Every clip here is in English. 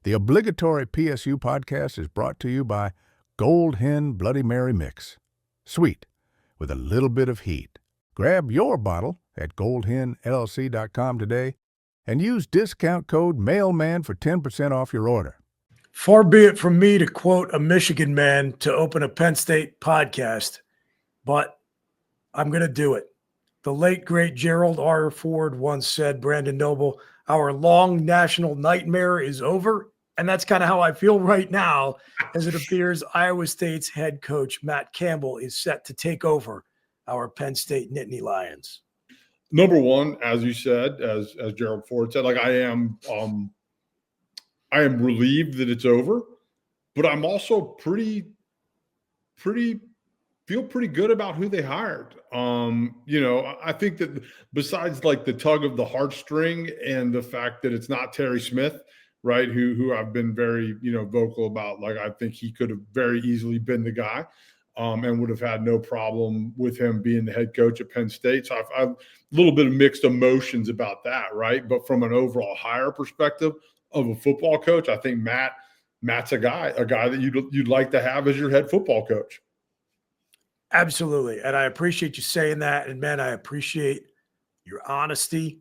The Obligatory PSU Podcast is brought to you by Gold Hen Bloody Mary Mix. Sweet, with a little bit of heat. Grab your bottle at goldhenllc.com today and use discount code Mailman for 10% off your order. Far be it from me to quote a Michigan man to open a Penn State podcast, but I'm going to do it. The late, great Gerald R. Ford once said, Brandon Noble, our long national nightmare is over. And that's kind of how I feel right now, as it appears Iowa State's head coach, Matt Campbell, is set to take over our Penn State Nittany Lions. Number one, as you said, as Gerald Ford said, like I am relieved that it's over, but I'm also feel pretty good about who they hired. I think that besides like the tug of the heartstring and the fact that it's not Terry Smith, right, who I've been very, vocal about, like I think he could have very easily been the guy and would have had no problem with him being the head coach at Penn State. So I've a little bit of mixed emotions about that, right? But from an overall hire perspective of a football coach, I think Matt's a guy that you'd like to have as your head football coach. Absolutely. And I appreciate you saying that. And man, I appreciate your honesty.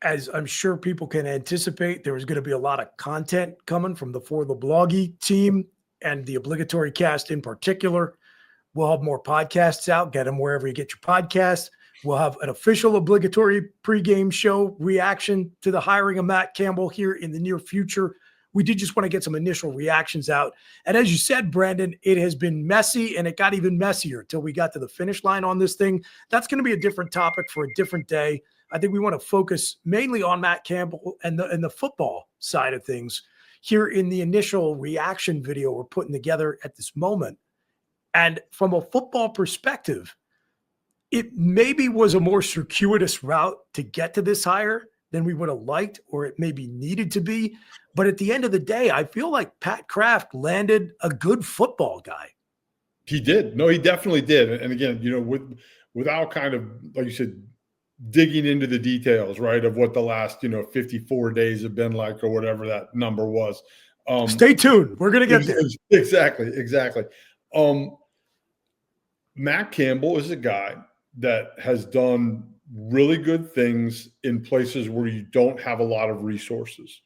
As I'm sure people can anticipate, there is going to be a lot of content coming from the For the Bloggy team and the Obligatory cast in particular. We'll have more podcasts out. Get them wherever you get your podcasts. We'll have an official Obligatory Pregame Show reaction to the hiring of Matt Campbell here in the near future. We did just want to get some initial reactions out. And as you said, Brandon, it has been messy, and it got even messier till we got to the finish line on this thing. That's going to be a different topic for a different day. I think we want to focus mainly on Matt Campbell and the football side of things here in the initial reaction video we're putting together at this moment. And from a football perspective, it maybe was a more circuitous route to get to this hire than we would have liked, or it maybe needed to be. But at the end of the day, I feel like Pat Kraft landed a good football guy. He did. No, he definitely did. And again, without kind of, like you said, digging into the details, right, of what the last, 54 days have been like, or whatever that number was. Stay tuned. We're going to get there. Exactly. Matt Campbell is a guy that has done really good things in places where you don't have a lot of resources,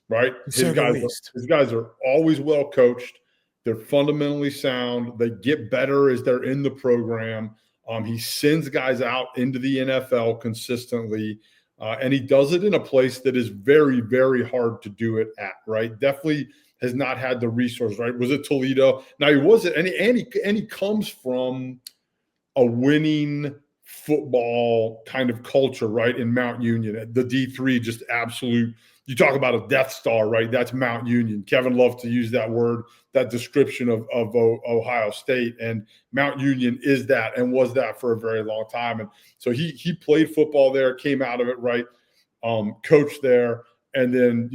right? His guys are always well coached. They're fundamentally sound. They get better as they're in the program. He sends guys out into the NFL consistently, and he does it in a place that is very, very hard to do it at, right? Definitely has not had the resource, right? Was it Toledo? Now, he wasn't, and he comes from a winning football kind of culture, right, in Mount Union. The D3, just absolute. You talk about a Death Star, right? That's Mount Union. Kevin loved to use that word, that description of Ohio State, and Mount Union is that and was that for a very long time. And so he played football there, came out of it, right, coached there, and then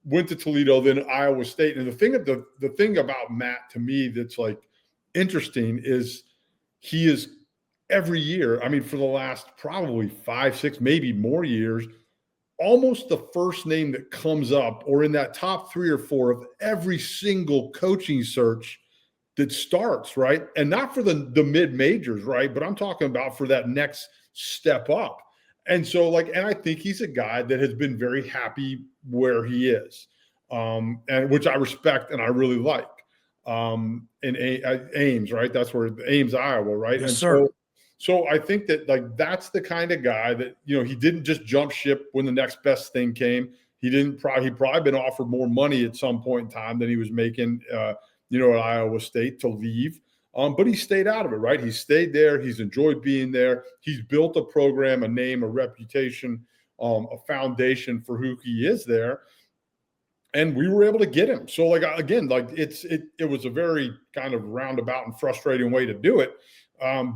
went to Toledo, then Iowa State. And the thing about Matt, to me, that's like interesting is he is every year, I mean, for the last probably 5, 6, maybe more years, almost the first name that comes up or in that top 3 or 4 of every single coaching search that starts, right? And not for the mid majors, right? But I'm talking about for that next step up. And so and I think he's a guy that has been very happy where he is, and which I respect and I really like. In Ames, right? That's where Ames, Iowa, right? Yes, and sir. So I think that that's the kind of guy that, he didn't just jump ship when the next best thing came. He probably been offered more money at some point in time than he was making, at Iowa State to leave. But he stayed out of it, right? He stayed there. He's enjoyed being there. He's built a program, a name, a reputation, a foundation for who he is there. And we were able to get him. So it was a very kind of roundabout and frustrating way to do it.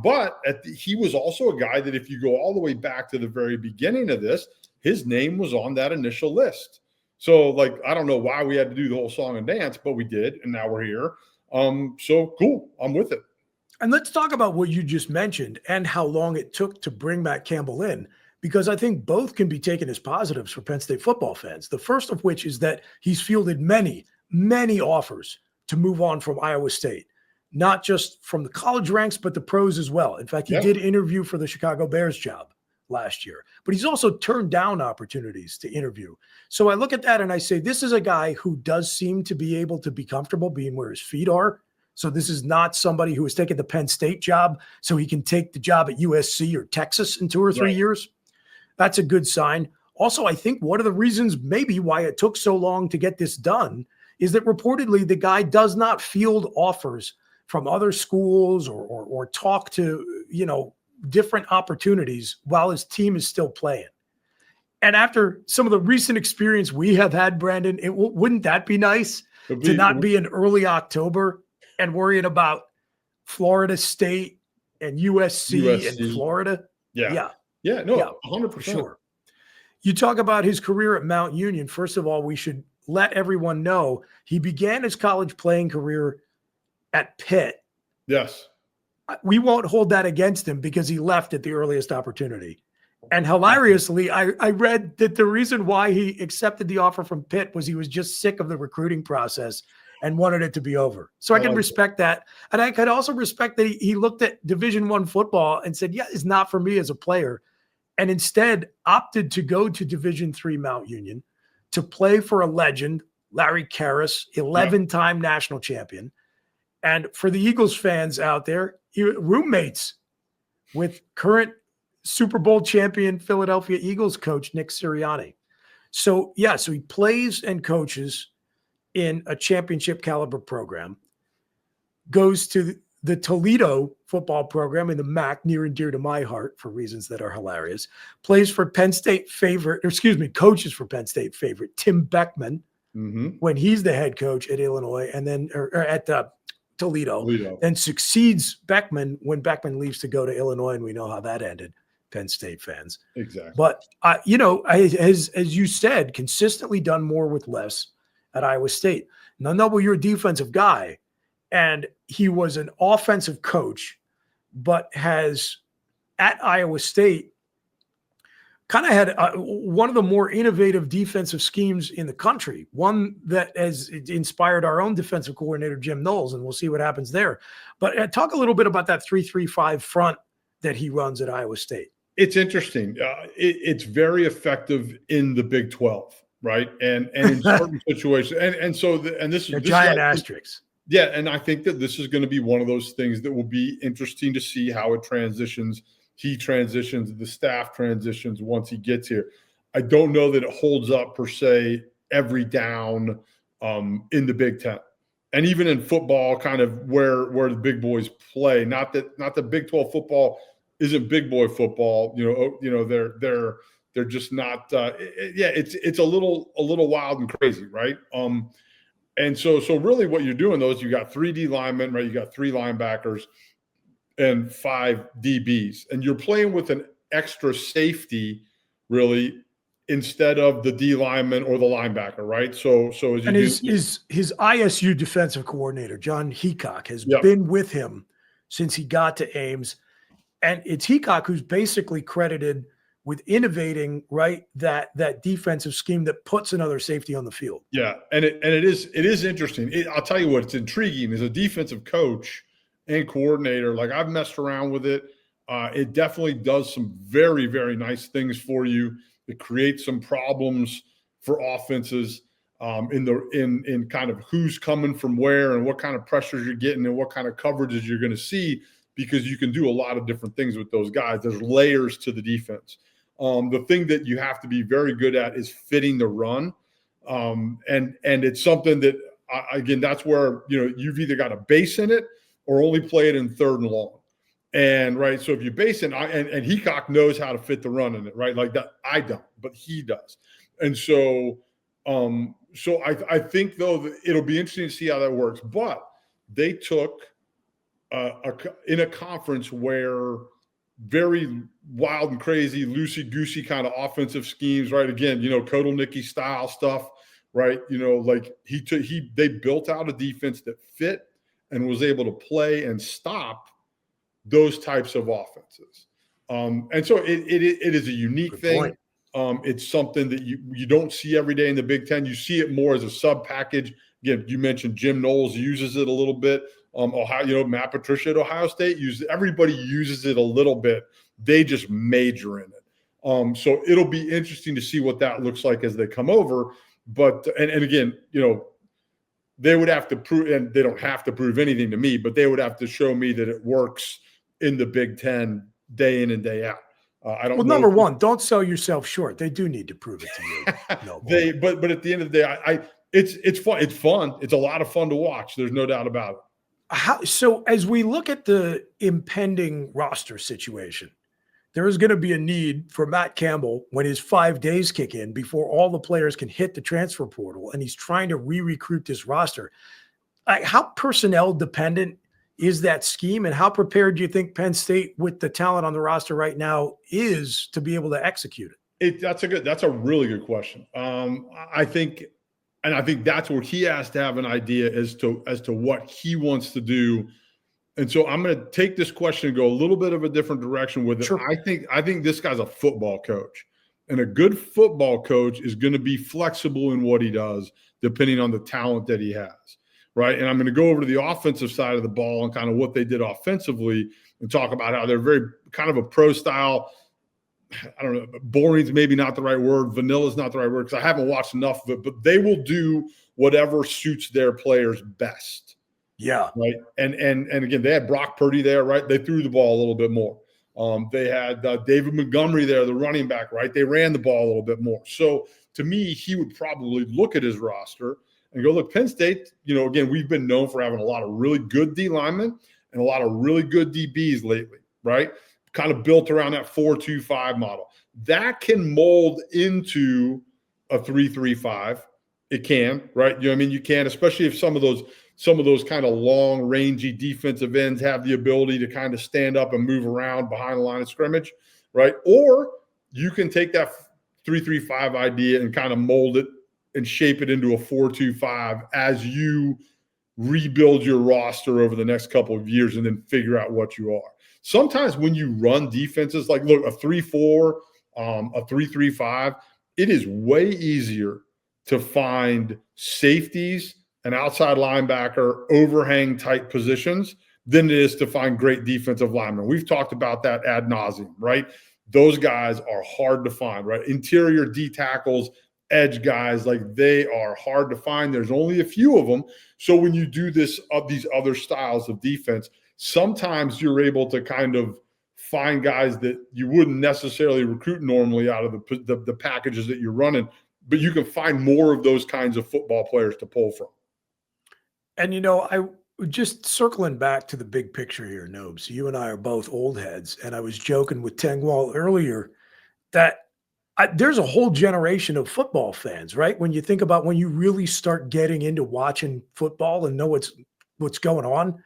But he was also a guy that if you go all the way back to the very beginning of this, his name was on that initial list. So I don't know why we had to do the whole song and dance, but we did. And now we're here. So cool. I'm with it. And let's talk about what you just mentioned and how long it took to bring Matt Campbell in, because I think both can be taken as positives for Penn State football fans. The first of which is that he's fielded many, many offers to move on from Iowa State, not just from the college ranks, but the pros as well. In fact, he did interview for the Chicago Bears job last year, but he's also turned down opportunities to interview. So I look at that and I say, this is a guy who does seem to be able to be comfortable being where his feet are. So this is not somebody who has taken the Penn State job so he can take the job at USC or Texas in 2 or 3 years. That's a good sign. Also, I think one of the reasons maybe why it took so long to get this done is that reportedly the guy does not field offers from other schools or talk to, different opportunities while his team is still playing. And after some of the recent experience we have had, Brandon, wouldn't that be nice to not be in early October and worrying about Florida State and USC and Florida? Yeah, 100%. For sure. You talk about his career at Mount Union. First of all, we should let everyone know he began his college playing career at Pitt. Yes. We won't hold that against him because he left at the earliest opportunity. And hilariously, I read that the reason why he accepted the offer from Pitt was he was just sick of the recruiting process and wanted it to be over. So I can respect that. And I could also respect that he looked at Division I football and said, yeah, it's not for me as a player. And instead opted to go to Division III Mount Union to play for a legend, Larry Karras, 11-time national champion. And for the Eagles fans out there, roommates with current Super Bowl champion Philadelphia Eagles coach Nick Sirianni. So he plays and coaches in a championship caliber program, goes to the Toledo football program in the MAC, near and dear to my heart for reasons that are hilarious, coaches for Penn State favorite Tim Beckman when he's the head coach at Illinois and then or at Toledo, and succeeds Beckman when Beckman leaves to go to Illinois, and we know how that ended, Penn State fans. Exactly. But, as you said, consistently done more with less at Iowa State. Now, Noble, you're a defensive guy, and he was an offensive coach, but has, at Iowa State, kind of had one of the more innovative defensive schemes in the country, one that has inspired our own defensive coordinator, Jim Knowles, and we'll see what happens there. But talk a little bit about that 3-3-5 front that he runs at Iowa State. It's interesting. It's very effective in the Big 12, right? And in certain situations. And so this is giant asterisks. Yeah, and I think that this is going to be one of those things that will be interesting to see how it transitions. He transitions, the staff transitions once he gets here. I don't know that it holds up per se every down in the Big Ten, and even in football, kind of where the big boys play. Not that Big 12 football isn't big boy football. They're just not. It's a little wild and crazy, right? And so really, what you're doing though is you got 3 D linemen, right? You got 3 linebackers and 5 DBs, and you're playing with an extra safety, really, instead of the D lineman or the linebacker, right? So as his ISU defensive coordinator, John Heacock, has been with him since he got to Ames, and it's Heacock who's basically credited with innovating, right, that defensive scheme that puts another safety on the field. Yeah, and it is interesting. I'll tell you what, it's intriguing as a defensive coach and coordinator. Like, I've messed around with it. It definitely does some very, very nice things for you. It creates some problems for offenses in kind of who's coming from where and what kind of pressures you're getting and what kind of coverages you're going to see, because you can do a lot of different things with those guys. There's layers to the defense. The thing that you have to be very good at is fitting the run. And it's something that, again, that's where, you've either got to base in it or only play it in 3rd and long. And right, so if you base it, and Heacock knows how to fit the run in it, right? Like that, I don't, but he does. And so I think though that it'll be interesting to see how that works. But they took in a conference where very wild and crazy, loosey-goosey kind of offensive schemes, right? Again, Kotelnicki style stuff, right? Like they built out a defense that fit and was able to play and stop those types of offenses. And so it is a unique thing. It's something that you don't see every day in the Big Ten. You see it more as a sub package. Again, you mentioned Jim Knowles uses it a little bit. Ohio, Matt Patricia at Ohio State everybody uses it a little bit. They just major in it. So it'll be interesting to see what that looks like as they come over. But and again, they would have to prove, and they don't have to prove anything to me, but they would have to show me that it works in the Big Ten day in and day out. I don't. Well, number one, don't sell yourself short. They do need to prove it to you. No, but at the end of the day, it's fun. It's fun. It's a lot of fun to watch. There's no doubt about it. So as we look at the impending roster situation, there is going to be a need for Matt Campbell when his 5 days kick in before all the players can hit the transfer portal, and he's trying to re-recruit this roster. How personnel dependent is that scheme, and how prepared do you think Penn State, with the talent on the roster right now, is to be able to execute it? That's a really good question. I think that's where he has to have an idea as to what he wants to do. And so I'm going to take this question and go a little bit of a different direction with it. Sure. I think this guy's a football coach, and a good football coach is going to be flexible in what he does, depending on the talent that he has. Right. And I'm going to go over to the offensive side of the ball and kind of what they did offensively and talk about how they're very kind of a pro style. I don't know. Boring's maybe not the right word. Vanilla's not the right word because I haven't watched enough of it, but they will do whatever suits their players best. Yeah. Right. And again, they had Brock Purdy there, right? They threw the ball a little bit more. They had David Montgomery there, the running back, right? They ran the ball a little bit more. So to me, he would probably look at his roster and go, look, Penn State, again, we've been known for having a lot of really good D linemen and a lot of really good DBs lately, right? Kind of built around that 4-2-5 model. That can mold into a 3-3-5. It can, right? You can, especially if some of those kind of long, rangy defensive ends have the ability to kind of stand up and move around behind the line of scrimmage, right? Or you can take that 3-3-5 idea and kind of mold it and shape it into a 4-2-5 as you rebuild your roster over the next couple of years and then figure out what you are. Sometimes when you run defenses, like look, a 3-4, a 3-3-5, it is way easier to find safeties, an outside linebacker, overhang type positions than it is to find great defensive linemen. We've talked about that ad nauseum, right? Those guys are hard to find, right? Interior D tackles, edge guys, like they are hard to find. There's only a few of them. So when you do these other styles of defense, sometimes you're able to kind of find guys that you wouldn't necessarily recruit normally out of the packages that you're running, but you can find more of those kinds of football players to pull from. And, I just circling back to the big picture here, Nobes, you and I are both old heads. And I was joking with Tengwall earlier that there's a whole generation of football fans, right? When you think about when you really start getting into watching football and know what's going on,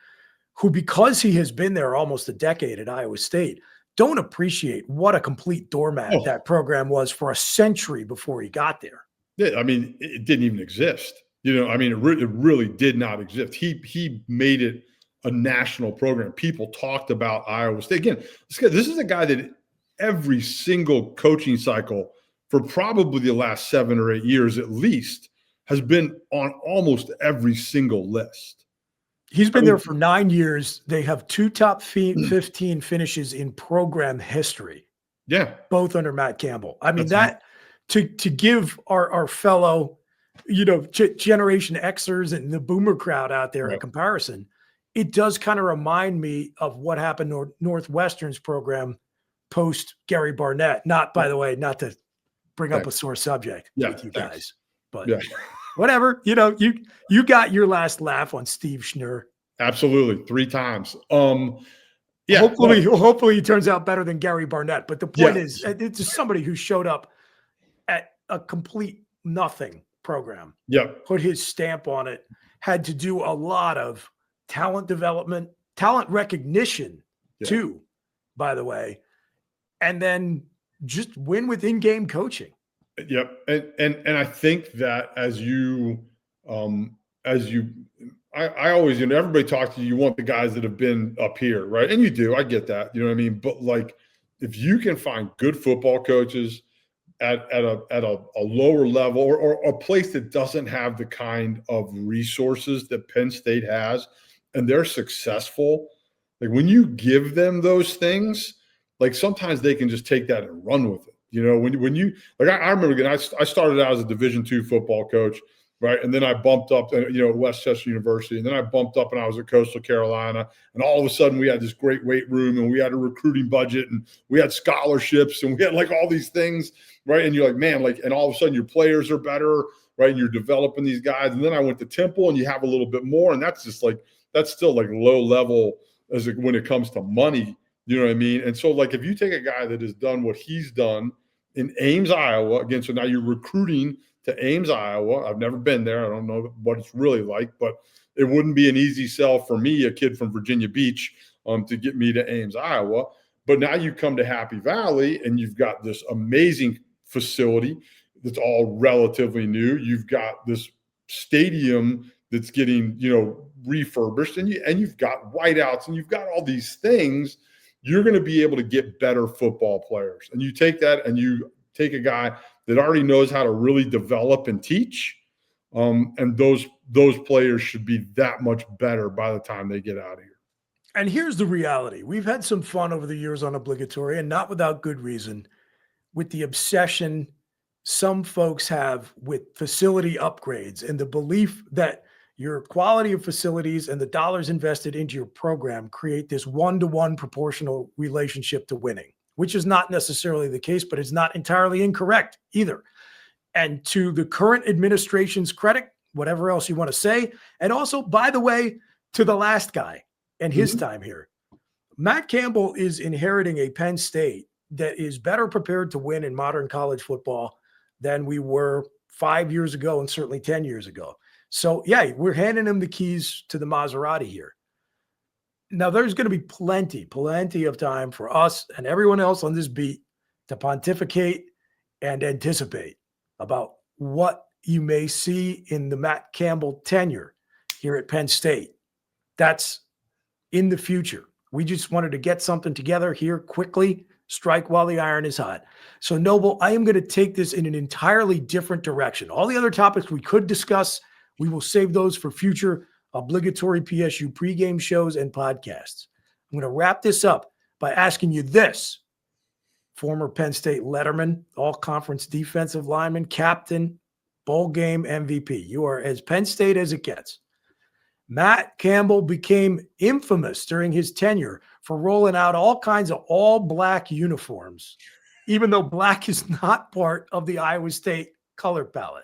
who, because he has been there almost a decade at Iowa State, don't appreciate what a complete doormat that program was for a century before he got there. Yeah, it didn't even exist. It really did not exist. He made it a national program. People talked about Iowa State. Again, this is a guy that every single coaching cycle for probably the last 7 or 8 years at least has been on almost every single list. He's been there for 9 years. They have 2 top 15 finishes in program history. Yeah. Both under Matt Campbell. To give our fellow, Generation Xers and the boomer crowd out there a comparison, it does kind of remind me of what happened to Northwestern's program post Gary Barnett. Not, by the way, not to bring up a sore subject with you guys, but whatever, you got your last laugh on Steve Schnurr. Absolutely. 3 times. Hopefully he turns out better than Gary Barnett. But the point is, it's just somebody who showed up at a complete nothing program. Put his stamp on it, had to do a lot of talent development, talent recognition too, by the way, and then just win with in-game coaching. Yep. And I think that I always, everybody talks to you want the guys that have been up here, right? And you do, I get that, you know what I mean? But like if you can find good football coaches at a lower level or a place that doesn't have the kind of resources that Penn State has, and they're successful, like when you give them those things, like sometimes they can just take that and run with it. You know, when you like, I remember again, I started out as a Division II football coach, right? And then I bumped up, at Westchester University, and then I bumped up and I was at Coastal Carolina, and all of a sudden we had this great weight room, and we had a recruiting budget, and we had scholarships, and we had like all these things, right? And you're like, man, like, and all of a sudden your players are better, right? And you're developing these guys. And then I went to Temple, and you have a little bit more, and that's just like, that's still like low level when it comes to money. You know what I mean? And so, like, if you take a guy that has done what he's done in Ames, Iowa, again, so now you're recruiting to Ames, Iowa. I've never been there. I don't know what it's really like, but it wouldn't be an easy sell for me, a kid from Virginia Beach, to get me to Ames, Iowa. But now you come to Happy Valley, and you've got this amazing facility that's all relatively new. You've got this stadium that's getting, refurbished, and you've got whiteouts, and you've got all these things. You're going to be able to get better football players. And you take that and you take a guy that already knows how to really develop and teach. And those players should be that much better by the time they get out of here. And here's the reality. We've had some fun over the years on Obligatory, and not without good reason, with the obsession some folks have with facility upgrades and the belief that your quality of facilities and the dollars invested into your program create this one-to-one proportional relationship to winning, which is not necessarily the case, but it's not entirely incorrect either. And to the current administration's credit, whatever else you want to say, and also, by the way, to the last guy and his time here, Matt Campbell is inheriting a Penn State that is better prepared to win in modern college football than we were 5 years ago and certainly 10 years ago. So, yeah, we're handing him the keys to the Maserati here. Now, there's going to be plenty of time for us and everyone else on this beat to pontificate and anticipate about what you may see in the Matt Campbell tenure here at Penn State. That's in the future. We just wanted to get something together here quickly, strike while the iron is hot. So, Noble, I am going to take this in an entirely different direction. All the other topics we could discuss, we will save those for future obligatory PSU pregame shows and podcasts. I'm going to wrap this up by asking you this. Former Penn State letterman, all-conference defensive lineman, captain, bowl game MVP. You are as Penn State as it gets. Matt Campbell became infamous during his tenure for rolling out all kinds of all-black uniforms, even though black is not part of the Iowa State color palette.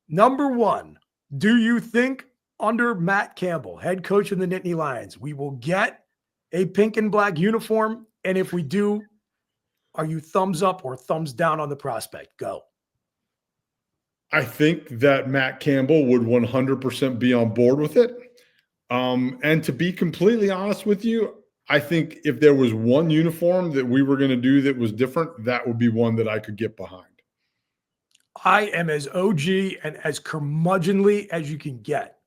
Number one, do you think under Matt Campbell, head coach of the Nittany Lions, we will get a pink and black uniform? And if we do, are you thumbs up or thumbs down on the prospect? Go. I think that Matt Campbell would 100% be on board with it. And to be completely honest with you, I think if there was one uniform that we were going to do that was different, that would be one that I could get behind. I am as OG and as curmudgeonly as you can get.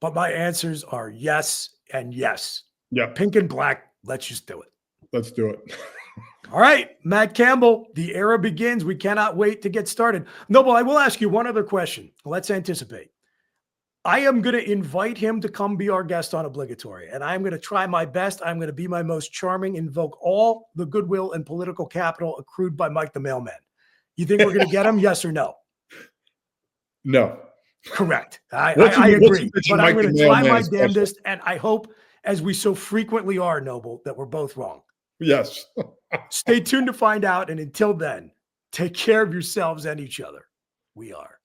But my answers are yes and yes. Yeah. Pink and black, let's just do it. Let's do it. All right, Matt Campbell, the era begins. We cannot wait to get started. Noble, I will ask you one other question. Let's anticipate. I am going to invite him to come be our guest on Obligatory, and I'm going to try my best. I'm going to be my most charming, invoke all the goodwill and political capital accrued by Mike the Mailman. You think we're going to get him? Yes or no? No. Correct. I agree. But I'm going to try my damnedest, and I hope, as we so frequently are, Noble, that we're both wrong. Yes. Stay tuned to find out. And until then, take care of yourselves and each other. We are.